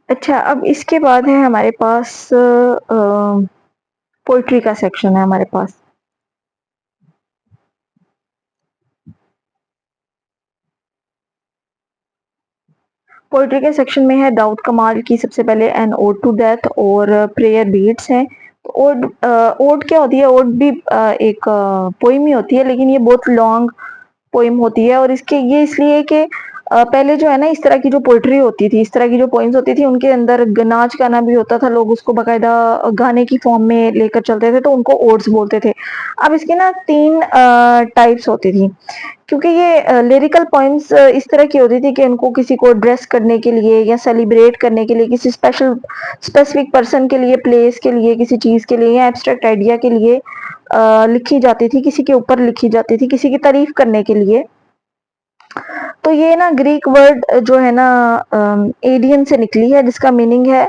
अच्छा, अब इसके बाद है हमारे पास पोएट्री का सेक्शन है हमारे पास। पोएट्री के सेक्शन में है दाऊद कमाल की सबसे पहले एन ओड टू डेथ और प्रेयर बीट्स हैं। ओड ओड क्या होती है? ओड भी एक पोइम ही होती है, लेकिन ये बहुत लॉन्ग पोइम होती है और इसके ये इसलिए कि पहले जो है ना इस तरह की जो पोइट्री होती थी, इस तरह की जो पोइम्स होती थी उनके अंदर नाच गाना भी होता था, लोग उसको बाकायदा गाने की फॉर्म में लेकर चलते थे तो उनको ओड्स बोलते थे। अब इसके ना तीन टाइप्स होती थी, क्योंकि ये लिरिकल पोइम्स इस तरह की होती थी कि उनको किसी को ड्रेस करने के लिए या सेलिब्रेट करने के लिए, किसी स्पेसिफिक पर्सन के लिए, प्लेस के लिए, किसी चीज के लिए या एब्स्ट्रैक्ट आइडिया के लिए लिखी जाती थी, किसी के ऊपर लिखी जाती थी, किसी की तारीफ करने के लिए। तो ये ना ग्रीक वर्ड जो है ना एडियन से निकली है, जिसका मीनिंग है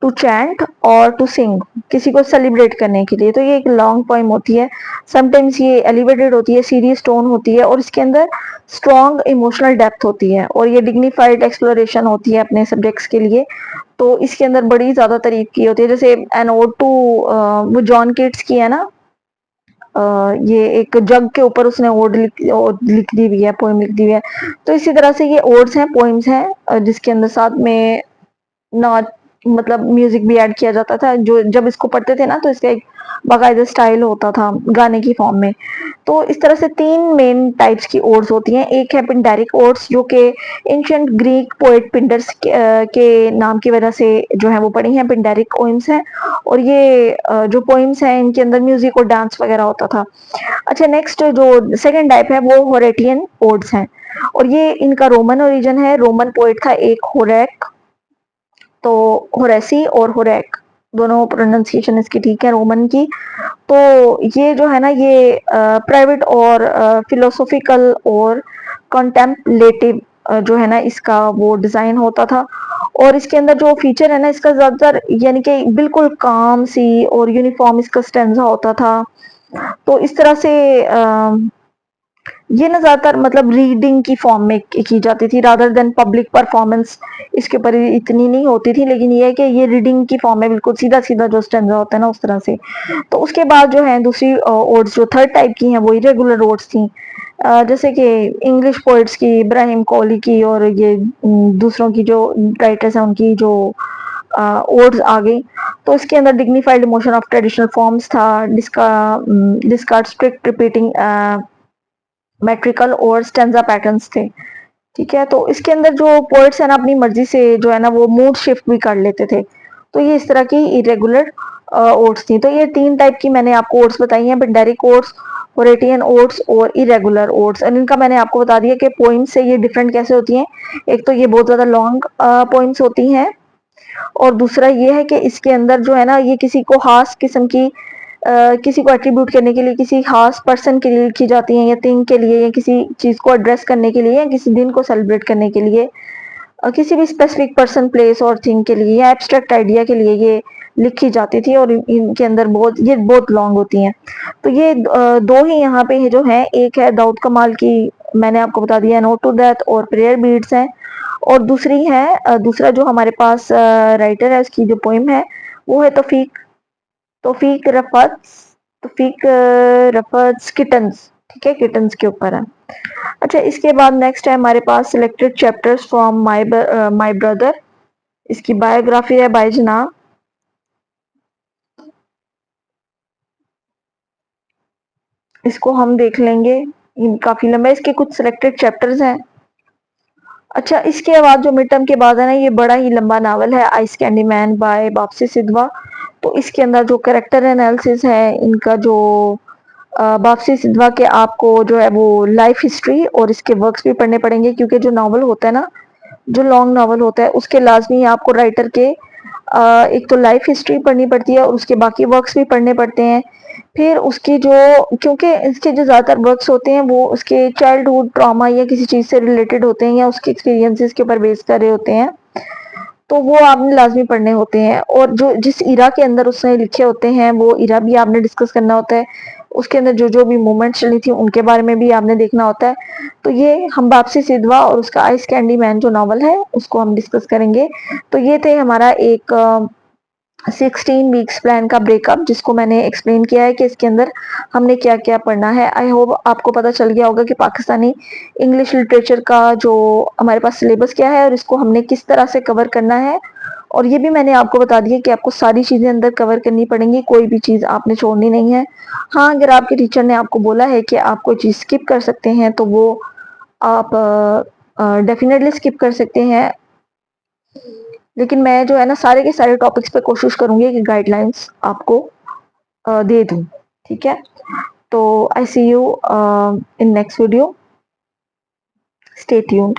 टू चैंट और टू सिंग, किसी को सेलिब्रेट करने के लिए। तो ये एक लॉन्ग पोइम होती है, समटाइम्स ये एलिवेटेड होती है, सीरियस टोन होती है और इसके अंदर स्ट्रॉन्ग इमोशनल डेप्थ होती है और ये डिग्निफाइड एक्सप्लोरेशन होती है अपने सब्जेक्ट्स के लिए। तो इसके अंदर बड़ी ज्यादा तारीफ की होती है, जैसे एन ओड टू वो जॉन केट्स की है ना, ये एक जग के ऊपर उसने ओड लिख दी हुई है, पोइम लिख दी हुई है। तो इसी तरह से ये ओड्स हैं, पोइम्स हैं, जिसके अंदर साथ में नाच मतलब म्यूजिक भी ऐड किया जाता था। जो जब इसको पढ़ते थे ना तो इसका एक बाकायदा स्टाइल होता था गाने की फॉर्म में। तो इस तरह से तीन मेन टाइप्स की ओड्स होती हैं। एक है पिंडारिक ओड्स, जो कि एंशियंट ग्रीक पोएट पिंडर्स के नाम की वजह से जो है वो पढ़ी हैं, पिंडारिक पोइम्स हैं। और ये जो पोइम्स हैं इनके अंदर म्यूजिक और डांस वगैरह होता था। अच्छा, नेक्स्ट जो सेकंड टाइप है वो होरेटियन ओड्स हैं और ये इनका रोमन ओरिजिन है। रोमन पोएट था एक होरेक, तो होरेसी और होरेक दोनों प्रोनाउंसिएशन इसकी ठीक है रोमन की। तो ये जो है ना ये प्राइवेट और फिलोसॉफिकल और कॉन्टेम्पलेटिव जो है ना इसका वो डिजाइन होता था। और इसके अंदर जो फीचर है ना इसका ज्यादातर यानी कि बिल्कुल काम सी और यूनिफॉर्म इसका स्टेंजा होता था। तो इस तरह से ये ना ज्यादातर मतलब रीडिंग की फॉर्म में की जाती थी रादर देन पब्लिक परफॉर्मेंस इसके ऊपर इतनी नहीं होती थी, लेकिन ये है कि ये रीडिंग की फॉर्म में बिल्कुल सीधा सीधा जो स्टेंजा होता है ना उस तरह से। तो उसके बाद जो है दूसरी ओड्स जो थर्ड टाइप की हैं वो इरेगुलर ओड्स थी, जैसे कि इंग्लिश पोइट्स की, इब्राहिम कोहली की और ये दूसरों की जो राइटर्स हैं उनकी जो ओड्स आ गई। तो इसके अंदर dignified emotion of traditional forms था, डिस्कार्ड स्ट्रिक्ट रिपीटिंग मेट्रिकल और स्टेंजा पैटर्न्स थे। ठीक है, तो इसके अंदर जो पोइट्स है ना अपनी मर्जी से जो है ना वो मूड शिफ्ट भी कर लेते थे। तो ये इस तरह की इरेगुलर ओट्स थी। तो ये तीन टाइप की मैंने आपको ओट्स बताई हैं, पिंडेरिक ओट्स, होरेटियन ओट्स और इरेगुलर ओट्स। और इनका मैंने आपको बता दिया कि पोइम से ये डिफरेंट कैसे होती हैं। एक तो ये बहुत ज्यादा लॉन्ग पोइम्स होती हैं और दूसरा ये है कि इसके अंदर जो है ना ये किसी को खास किस्म की किसी को एट्रीब्यूट करने के लिए, किसी खास पर्सन के लिए लिखी जाती हैं या थिंग के लिए या किसी चीज को एड्रेस करने के लिए या किसी दिन को सेलिब्रेट करने के लिए, किसी भी स्पेसिफिक पर्सन, प्लेस और थिंग के लिए या एब्स्ट्रैक्ट आइडिया के लिए ये लिखी जाती थी। और इनके अंदर बहुत लॉन्ग होती हैं। तो ये दो ही यहाँ पे जो है, एक है दाऊद कमाल की, मैंने आपको बता दिया नोट टू डेथ और प्रेयर बीट्स हैं। और दूसरी है दूसरा जो हमारे पास राइटर है उसकी जो पोइम है वो है तौफीक तौफीक रफत तौफीक रफत किटन्स। ठीक है, किटन्स के ऊपर है। अच्छा, इसके बाद नेक्स्ट है हमारे पास selected chapters from my brother. इसकी बायोग्राफी है बाय जना। इसको हम देख लेंगे, काफी लंबा है, इसके कुछ सिलेक्टेड चैप्टर्स हैं। अच्छा, इसके बाद जो मिड टर्म के बाद है ना ये बड़ा ही लंबा नावल है आइस कैंडी मैन बाय वापसी सिद्धवा। तो इसके अंदर जो कैरेक्टर एनालिसिस है इनका, जो वापसी सिद्धवा के आपको जो है वो लाइफ हिस्ट्री और इसके वर्क्स भी पढ़ने पड़ेंगे, क्योंकि जो नावल होता है ना, जो लॉन्ग नावल होता है उसके लाजमी आपको राइटर के एक तो लाइफ हिस्ट्री पढ़नी पड़ती है और उसके बाकी वर्क्स भी पढ़ने पड़ते हैं। फिर उसकी जो, क्योंकि इसके जो ज़्यादातर वर्क्स होते हैं वो उसके चाइल्डहुड ट्रॉमा या किसी चीज़ से रिलेटेड होते हैं या उसके एक्सपीरियंसेस के ऊपर बेस कर रहे होते हैं, तो वो आपने लाजमी पढ़ने होते हैं। और जो जिस इरा के अंदर उसने लिखे होते हैं वो इरा भी आपने डिस्कस करना होता है। उसके अंदर जो जो भी मूवमेंट चली थी उनके बारे में भी आपने देखना होता है। तो ये हम वापसी सिधवा और उसका आइस कैंडी मैन जो नॉवल है उसको हम डिस्कस करेंगे। तो ये थे हमारा एक 16 वीक्स प्लान का ब्रेकअप, जिसको मैंने एक्सप्लेन किया है कि इसके अंदर हमने क्या क्या पढ़ना है। आई होप आपको पता चल गया होगा कि पाकिस्तानी इंग्लिश लिटरेचर का जो हमारे पास सिलेबस क्या है और इसको हमने किस तरह से कवर करना है। और ये भी मैंने आपको बता दिया कि आपको सारी चीजें अंदर कवर करनी पड़ेंगी, कोई भी चीज आपने छोड़नी नहीं है। हाँ, अगर आपके टीचर ने आपको बोला है कि आप कोई चीज स्किप कर सकते हैं तो वो आप डेफिनेटली स्किप कर सकते हैं। लेकिन मैं जो है ना सारे के सारे टॉपिक्स पे कोशिश करूंगी कि गाइडलाइंस आपको दे दूं। ठीक है, तो I see you in next video, stay tuned.